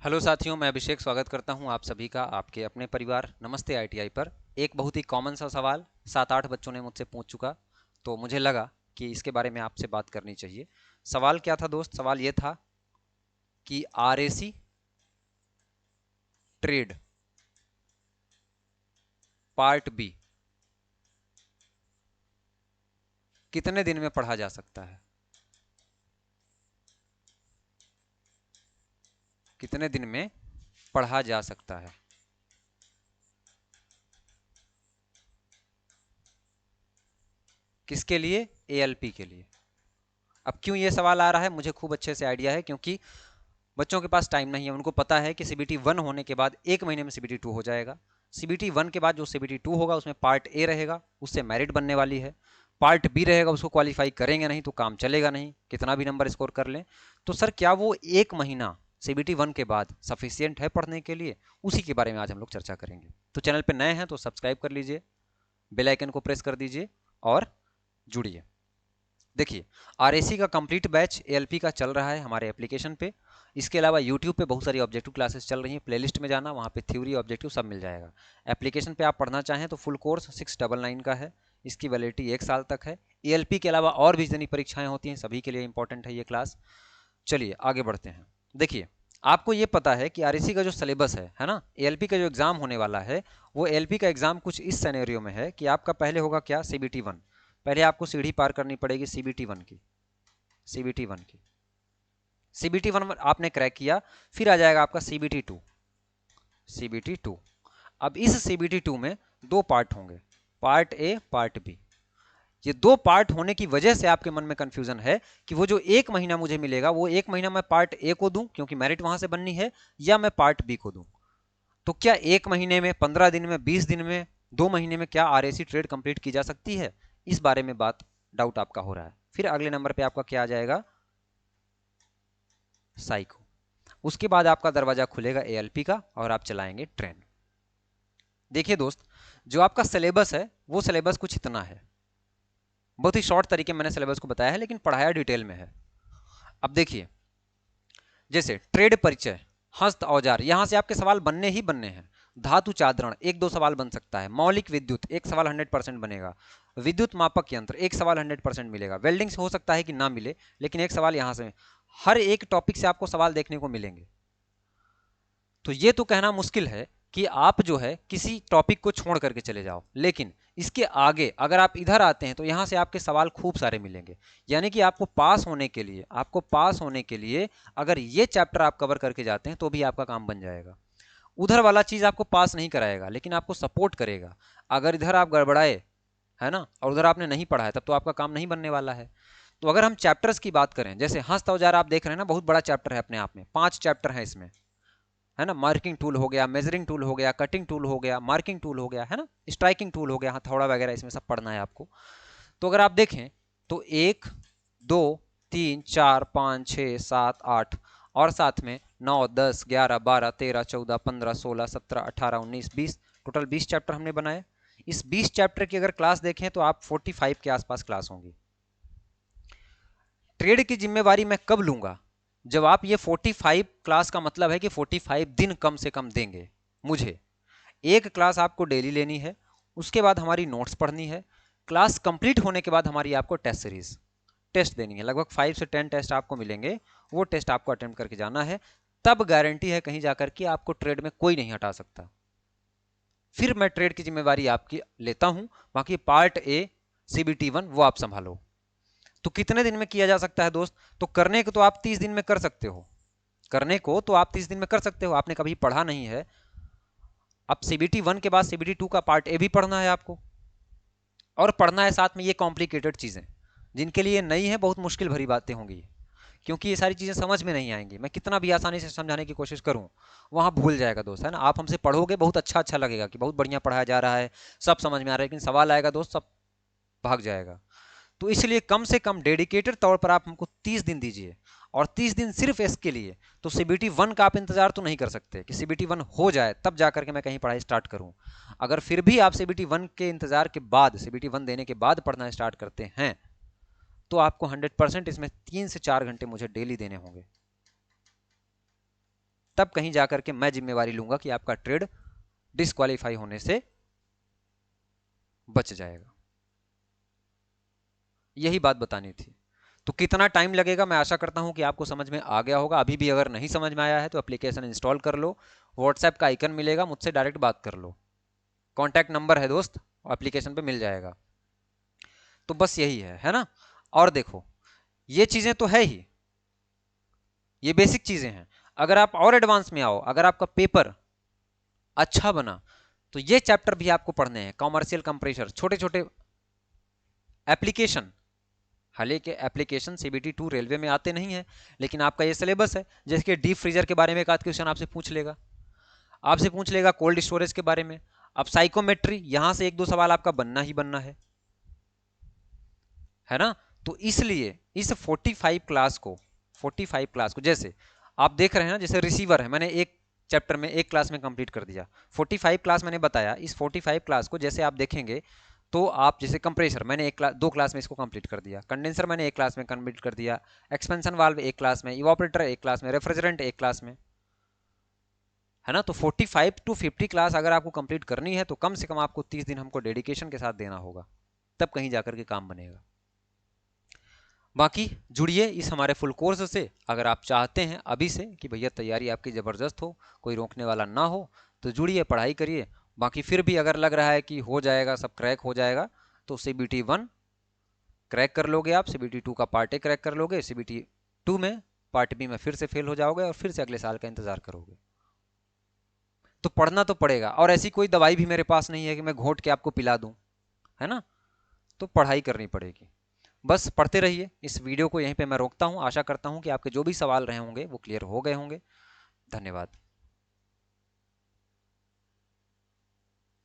Hello साथियों, मैं अभिषेक स्वागत करता हूं आप सभी का आपके अपने परिवार नमस्ते आईटीआई पर। एक बहुत ही कॉमन सा सवाल 7-8 बच्चों ने मुझसे पूछ चुका, तो मुझे लगा कि इसके बारे में आपसे बात करनी चाहिए। सवाल क्या था दोस्त? सवाल ये था कि आरएसी ट्रेड पार्ट बी कितने दिन में पढ़ा जा सकता है? कितने दिन में पढ़ा जा सकता है? किसके लिए? एएलपी के लिए। अब क्यों ये सवाल आ रहा है, मुझे खूब अच्छे से आइडिया है, क्योंकि बच्चों के पास टाइम नहीं है। उनको पता है कि सीबीटी 1 होने के बाद एक महीने में सीबीटी 2 हो जाएगा। सीबीटी 1 के बाद जो सीबीटी 2 होगा उसमें पार्ट ए रहेगा, उससे मेरिट बनने वाली है। पार्ट बी रहेगा, उसको क्वालिफाई करेंगे नहीं तो काम चलेगा नहीं, कितना भी नंबर स्कोर कर लें। तो सर, क्या वो एक महीना सीबीटी 1 के बाद सफिशियंट है पढ़ने के लिए? उसी के बारे में आज हम लोग चर्चा करेंगे। तो चैनल पर नए हैं तो सब्सक्राइब कर लीजिए, बेल आइकन को प्रेस कर दीजिए और जुड़िए। देखिए, आरएसी का कंप्लीट बैच एएलपी का चल रहा है हमारे एप्लीकेशन पे। इसके अलावा यूट्यूब पे बहुत सारी ऑब्जेक्टिव क्लासेस चल रही हैं। प्लेलिस्ट में जाना, वहाँ पे थ्योरी ऑब्जेक्टिव सब मिल जाएगा। एप्लीकेशन पे आप पढ़ना चाहें तो फुल कोर्स 699 का है। इसकी वैलिडिटी 1 साल तक है। एएलपी के अलावा और भी जितनी परीक्षाएं होती हैं सभी के लिए इंपॉर्टेंट है ये क्लास। चलिए आगे बढ़ते हैं। देखिए, आपको ये पता है कि आरएसी का जो सिलेबस है ना, एएलपी का जो एग्जाम होने वाला है, वो एएलपी का एग्जाम कुछ इस सिनेरियो में है कि आपका पहले होगा क्या? सीबीटी 1। पहले आपको सीढ़ी पार करनी पड़ेगी सीबीटी 1 की। सीबीटी 1 की सीबीटी 1 आपने क्रैक किया, फिर आ जाएगा आपका सीबीटी 2। सीबीटी 2। अब इस सीबीटी 2 में दो पार्ट होंगे, पार्ट ए पार्ट बी। ये दो पार्ट होने की वजह से आपके मन में कंफ्यूजन है कि वो जो एक महीना मुझे मिलेगा, वो एक महीना मैं पार्ट ए को दूं क्योंकि मेरिट वहां से बननी है, या मैं पार्ट बी को दूं। तो क्या एक महीने में, 15 दिन में, 20 दिन में, 2 महीने में क्या आरएसी ट्रेड कंप्लीट की जा सकती है? इस बारे में बात, डाउट आपका हो रहा है। फिर अगले नंबर पे आपका क्या आ जाएगा? साइको। उसके बाद आपका दरवाजा खुलेगा एएलपी का और आप चलाएंगे ट्रेन। देखिए दोस्त, जो आपका सिलेबस है वो सिलेबस कुछ इतना है। बहुत ही शॉर्ट तरीके में मैंने सिलेबस को बताया है, लेकिन पढ़ाया डिटेल में है। अब देखिए, जैसे ट्रेड परिचय, हस्त औजार, यहां से आपके सवाल बनने ही बनने हैं। धातु चादरण, एक दो सवाल बन सकता है। मौलिक विद्युत, एक सवाल 100% बनेगा। विद्युत मापक यंत्र, एक सवाल 100% मिलेगा। वेल्डिंग से हो सकता है कि ना मिले, लेकिन एक सवाल यहां से। हर एक टॉपिक से आपको सवाल देखने को मिलेंगे। तो ये तो कहना मुश्किल है कि आप जो है किसी टॉपिक को छोड़ करके चले जाओ, लेकिन इसके आगे अगर आप इधर आते हैं तो यहां से आपके सवाल खूब सारे मिलेंगे। यानी कि आपको पास होने के लिए अगर ये चैप्टर आप कवर करके जाते हैं तो भी आपका काम बन जाएगा। उधर वाला चीज आपको पास नहीं कराएगा, लेकिन आपको सपोर्ट करेगा। अगर इधर आप गड़बड़ाए, है ना, और उधर आपने नहीं पढ़ा है, तब तो आपका काम नहीं बनने वाला है। तो अगर हम चैप्टर्स की बात करें, जैसे हस्त औजार आप देख रहे हैं ना, बहुत बड़ा चैप्टर है अपने आप में, 5 चैप्टर है इसमें, है ना। मार्किंग टूल हो गया, मेजरिंग टूल हो गया, कटिंग टूल हो गया, मार्किंग टूल हो गया, है ना, स्ट्राइकिंग टूल हो गया, हथौड़ा वगैरह, इसमें सब पढ़ना है आपको। तो अगर आप देखें तो 1 2 3 4 5 6 7 8 और साथ में 9 10 11 12 13 14 15 16 17 18 19 20, टोटल 20 चैप्टर हमने बनाए। इस 20 चैप्टर की अगर क्लास देखें तो आप 45 के आसपास क्लास होंगी। ट्रेड की जिम्मेवारी मैं कब लूंगा? जब आप ये 45 क्लास, का मतलब है कि 45 दिन कम से कम देंगे मुझे। एक क्लास आपको डेली लेनी है, उसके बाद हमारी नोट्स पढ़नी है। क्लास कंप्लीट होने के बाद हमारी आपको टेस्ट सीरीज, टेस्ट देनी है। लगभग 5 से 10 टेस्ट आपको मिलेंगे, वो टेस्ट आपको अटेम्प्ट करके जाना है। तब गारंटी है कहीं जाकर के आपको ट्रेड में कोई नहीं हटा सकता। फिर मैं ट्रेड की जिम्मेवारी आपकी लेता हूं, बाकी पार्ट ए सीबीटी 1 वो आप संभालो। तो कितने दिन में किया जा सकता है दोस्त? तो करने को तो आप 30 दिन में कर सकते हो, करने को तो आप 30 दिन में कर सकते हो। आपने कभी पढ़ा नहीं है, अब सीबीटी 1 के बाद सीबीटी 2 का पार्ट ए भी पढ़ना है आपको, और पढ़ना है साथ में ये कॉम्प्लिकेटेड चीजें जिनके लिए नई है, बहुत मुश्किल भरी बातें होंगी, क्योंकि ये सारी चीजें समझ में नहीं आएंगी। मैं कितना भी आसानी से समझाने की कोशिश करूं, वहां भूल जाएगा दोस्त, है ना। आप हमसे पढ़ोगे, बहुत अच्छा अच्छा लगेगा कि बहुत बढ़िया पढ़ाया जा रहा है, सब समझ में आ रहा है, लेकिन सवाल आएगा दोस्त, सब भाग जाएगा। तो इसलिए कम से कम डेडिकेटेड तौर पर आप हमको 30 दिन दीजिए, और 30 दिन सिर्फ इसके लिए। तो सीबीटी 1 का आप इंतजार तो नहीं कर सकते कि सीबीटी 1 हो जाए तब जाकर के मैं कहीं पढ़ाई स्टार्ट करूं। अगर फिर भी आप सीबीटी 1 के इंतजार के बाद, सीबीटी 1 देने के बाद पढ़ना स्टार्ट करते हैं, तो आपको 100% इसमें 3 से 4 घंटे मुझे डेली देने होंगे। तब कहीं जाकर के मैं जिम्मेवारी लूंगा कि आपका ट्रेड डिस्क्वालीफाई होने से बच जाएगा। यही बात बतानी थी। तो कितना टाइम लगेगा, मैं आशा करता हूं कि आपको समझ में आ गया होगा। अभी भी अगर नहीं समझ में आया है तो एप्लीकेशन इंस्टॉल कर लो, व्हाट्सएप का आइकन मिलेगा, मुझसे डायरेक्ट बात कर लो, कॉन्टैक्ट नंबर है दोस्त, एप्लीकेशन पे मिल जाएगा। तो बस यही है ना। और देखो ये चीजें तो है ही, ये बेसिक चीजें हैं। अगर आप और एडवांस में आओ, अगर आपका पेपर अच्छा बना तो ये चैप्टर भी आपको पढ़ने हैं, कॉमर्शियल कंप्रेशर, छोटे छोटे एप्लीकेशन। हालांकि एप्लीकेशन सीबीटी 2 रेलवे में आते नहीं है, लेकिन आपका ये सिलेबस है। जैसे कि डीप फ्रीजर के बारे में एक आध क्वेश्चन आपसे पूछ लेगा, आपसे पूछ लेगा कोल्ड स्टोरेज के बारे में। अब साइकोमेट्री, यहां से एक दो सवाल आपका बनना ही बनना है ना। तो इसलिए इस 45 क्लास को जैसे आप देख रहे हैं ना, जैसे रिसीवर है, मैंने एक चैप्टर में एक क्लास में कंप्लीट कर दिया। 45 क्लास मैंने बताया, इस 45 क्लास को जैसे आप देखेंगे तो आप जैसे कंप्रेसर मैंने एक क्लास, दो क्लास में इसको कंप्लीट कर दिया, कंडेंसर मैंने एक क्लास में कंप्लीट कर दिया, एक्सपेंशन वाल्व एक क्लास में, इवापोरेटर एक क्लास में, रेफ्रिजरेंट एक क्लास में, है ना। तो 45 टू 50 क्लास अगर आपको कंप्लीट करनी है तो कम से कम आपको 30 दिन हमको डेडिकेशन के साथ देना होगा, तब कहीं जाकर के काम बनेगा। बाकी जुड़िए इस हमारे फुल कोर्स से। अगर आप चाहते हैं अभी से कि भैया तैयारी आपकी ज़बरदस्त हो, कोई रोकने वाला ना हो, तो जुड़िए, पढ़ाई करिए। बाकी फिर भी अगर लग रहा है कि हो जाएगा, सब क्रैक हो जाएगा, तो CBT 1 क्रैक कर लोगे आप, CBT 2 का पार्ट ए क्रैक कर लोगे, CBT 2 में पार्ट बी में फिर से फेल हो जाओगे और फिर से अगले साल का इंतजार करोगे। तो पढ़ना तो पड़ेगा, और ऐसी कोई दवाई भी मेरे पास नहीं है कि मैं घोट के आपको पिला दूं, है ना। तो पढ़ाई करनी पड़ेगी। बस पढ़ते रहिए। इस वीडियो को यहीं पे मैं रोकता हूँ। आशा करता हूँ कि आपके जो भी सवाल रहे होंगे वो क्लियर हो गए होंगे। धन्यवाद।